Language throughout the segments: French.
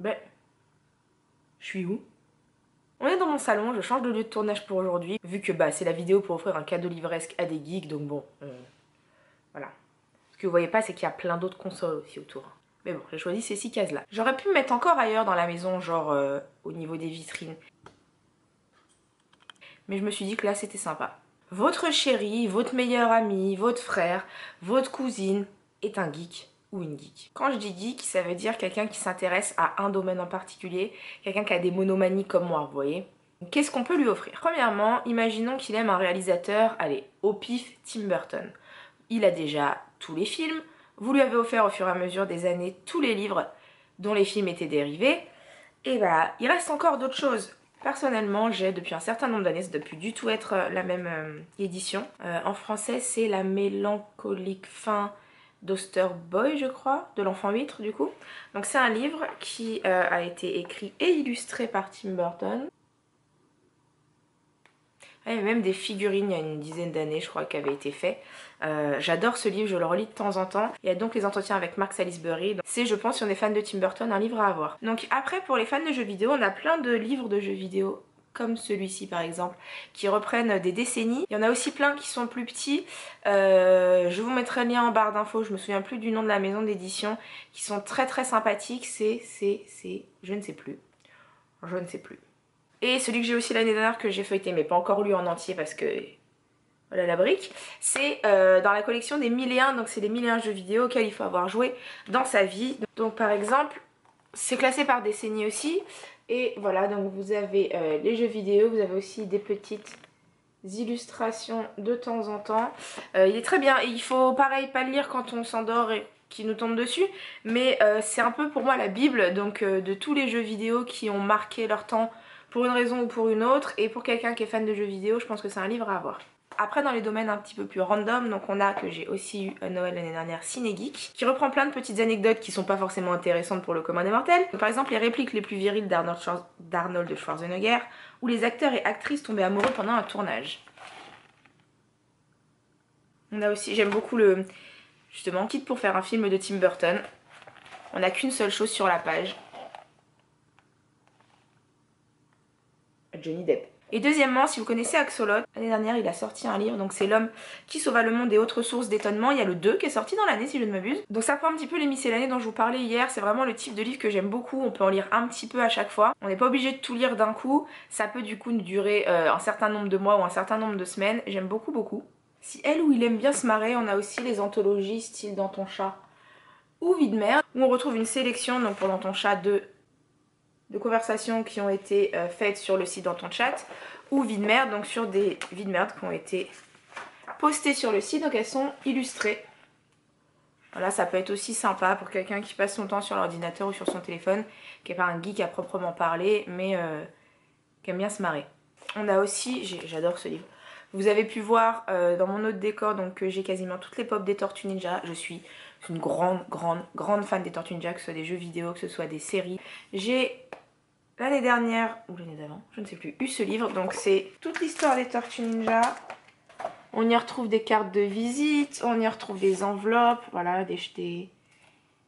Ben, je suis où? On est dans mon salon, je change de lieu de tournage pour aujourd'hui, vu que bah, c'est la vidéo pour offrir un cadeau livresque à des geeks, donc bon, voilà. Ce que vous voyez pas, c'est qu'il y a plein d'autres consoles aussi autour. Mais bon, j'ai choisi ces 6 cases-là. J'aurais pu me mettre encore ailleurs dans la maison, genre au niveau des vitrines. Mais je me suis dit que là, c'était sympa. Votre chéri, votre meilleur ami, votre frère, votre cousine est un geek ou une geek. Quand je dis geek, ça veut dire quelqu'un qui s'intéresse à un domaine en particulier, quelqu'un qui a des monomanies comme moi, vous voyez. Qu'est-ce qu'on peut lui offrir? Premièrement, imaginons qu'il aime un réalisateur, allez, au pif, Tim Burton. Il a déjà tous les films, vous lui avez offert au fur et à mesure des années tous les livres dont les films étaient dérivés, et bah, il reste encore d'autres choses. Personnellement, j'ai depuis un certain nombre d'années, ça ne doit plus du tout être la même édition. En français, c'est La mélancolique fin d'Osterboy, je crois, de l'enfant huître du coup. Donc c'est un livre qui a été écrit et illustré par Tim Burton. Il y a même des figurines il y a une dizaine d'années, je crois, qui avaient été faites. J'adore ce livre, je le relis de temps en temps. Il y a donc les entretiens avec Mark Salisbury. C'est, je pense, si on est fan de Tim Burton, un livre à avoir. Donc après, pour les fans de jeux vidéo, on a plein de livres de jeux vidéo, comme celui-ci par exemple, qui reprennent des décennies. Il y en a aussi plein qui sont plus petits. Je vous mettrai le lien en barre d'infos, je me souviens plus du nom de la maison d'édition, qui sont très très sympathiques. Je ne sais plus. Je ne sais plus. Et celui que j'ai aussi l'année dernière que j'ai feuilleté mais pas encore lu en entier parce que voilà la brique, c'est dans la collection des 1001, donc c'est les 1001 jeux vidéo auxquels il faut avoir joué dans sa vie. Donc par exemple, c'est classé par décennie aussi. Et voilà, donc vous avez les jeux vidéo, vous avez aussi des petites illustrations de temps en temps. Il est très bien et il faut pareil pas le lire quand on s'endort et qui nous tombe dessus, mais c'est un peu pour moi la bible donc de tous les jeux vidéo qui ont marqué leur temps pour une raison ou pour une autre, et pour quelqu'un qui est fan de jeux vidéo, je pense que c'est un livre à avoir. Après, dans les domaines un petit peu plus random, donc on a, que j'ai aussi eu à Noël l'année dernière, Cinégeek, qui reprend plein de petites anecdotes qui sont pas forcément intéressantes pour le commun des mortels. Par exemple, les répliques les plus viriles d'Arnold Schwarzenegger, ou les acteurs et actrices tombés amoureux pendant un tournage. On a aussi, j'aime beaucoup le, justement, kit pour faire un film de Tim Burton. On n'a qu'une seule chose sur la page. Johnny Depp. Et deuxièmement, si vous connaissez Axolot, l'année dernière il a sorti un livre, donc c'est L'homme qui sauva le monde et autres sources d'étonnement. Il y a le 2 qui est sorti dans l'année si je ne m'abuse. Donc ça prend un petit peu les miscellanées dont je vous parlais hier, c'est vraiment le type de livre que j'aime beaucoup, on peut en lire un petit peu à chaque fois. On n'est pas obligé de tout lire d'un coup, ça peut du coup durer un certain nombre de mois ou un certain nombre de semaines, j'aime beaucoup. Si elle ou il aime bien se marrer, on a aussi les anthologies style Dans ton chat ou Vie de merde, où on retrouve une sélection, donc pour Dans ton chat de conversations qui ont été faites sur le site Dans ton chat, ou Vie de merde, donc sur des vies de merde qui ont été postées sur le site, donc elles sont illustrées. Voilà, ça peut être aussi sympa pour quelqu'un qui passe son temps sur l'ordinateur ou sur son téléphone, qui n'est pas un geek à proprement parler, mais qui aime bien se marrer. On a aussi, j'adore ce livre, vous avez pu voir dans mon autre décor, donc j'ai quasiment toutes les pop des Tortues Ninja. Je suis une grande fan des Tortues Ninja, que ce soit des jeux vidéo, que ce soit des séries. J'ai l'année dernière, ou l'année d'avant, je ne sais plus, eu ce livre. Donc c'est toute l'histoire des Tortues Ninja. On y retrouve des cartes de visite, on y retrouve des enveloppes, voilà, des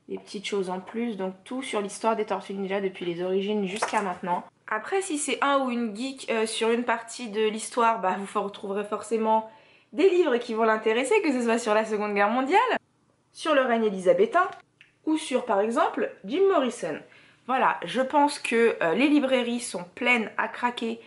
petites choses en plus. Donc tout sur l'histoire des Tortues Ninja depuis les origines jusqu'à maintenant. Après, si c'est un ou une geek sur une partie de l'histoire, bah, vous retrouverez forcément des livres qui vont l'intéresser, que ce soit sur la Seconde Guerre mondiale, sur le règne élisabétain, ou sur, par exemple, Jim Morrison. Voilà, je pense que les librairies sont pleines à craquer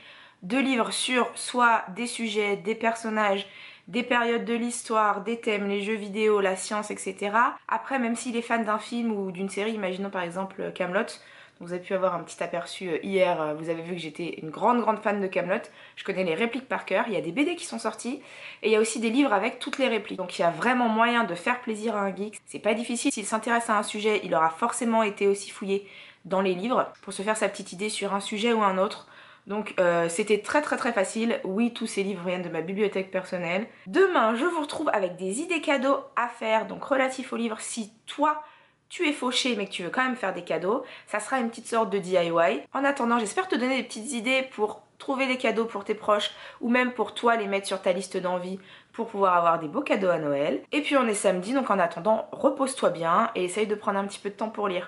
de livres sur soit des sujets, des personnages, des périodes de l'histoire, des thèmes, les jeux vidéo, la science, etc. Après, même s'il est fan d'un film ou d'une série, imaginons par exemple Kaamelott, vous avez pu avoir un petit aperçu hier, vous avez vu que j'étais une grande fan de Kaamelott. Je connais les répliques par cœur, il y a des BD qui sont sortis et il y a aussi des livres avec toutes les répliques. Donc il y a vraiment moyen de faire plaisir à un geek. C'est pas difficile, s'il s'intéresse à un sujet, il aura forcément été aussi fouillé dans les livres pour se faire sa petite idée sur un sujet ou un autre. Donc c'était très facile. Oui, tous ces livres viennent de ma bibliothèque personnelle. Demain, je vous retrouve avec des idées cadeaux à faire, donc relatifs aux livres. Si toi, tu es fauché mais que tu veux quand même faire des cadeaux, ça sera une petite sorte de DIY. En attendant, j'espère te donner des petites idées pour trouver des cadeaux pour tes proches ou même pour toi les mettre sur ta liste d'envie pour pouvoir avoir des beaux cadeaux à Noël. Et puis on est samedi, donc en attendant, repose-toi bien et essaye de prendre un petit peu de temps pour lire.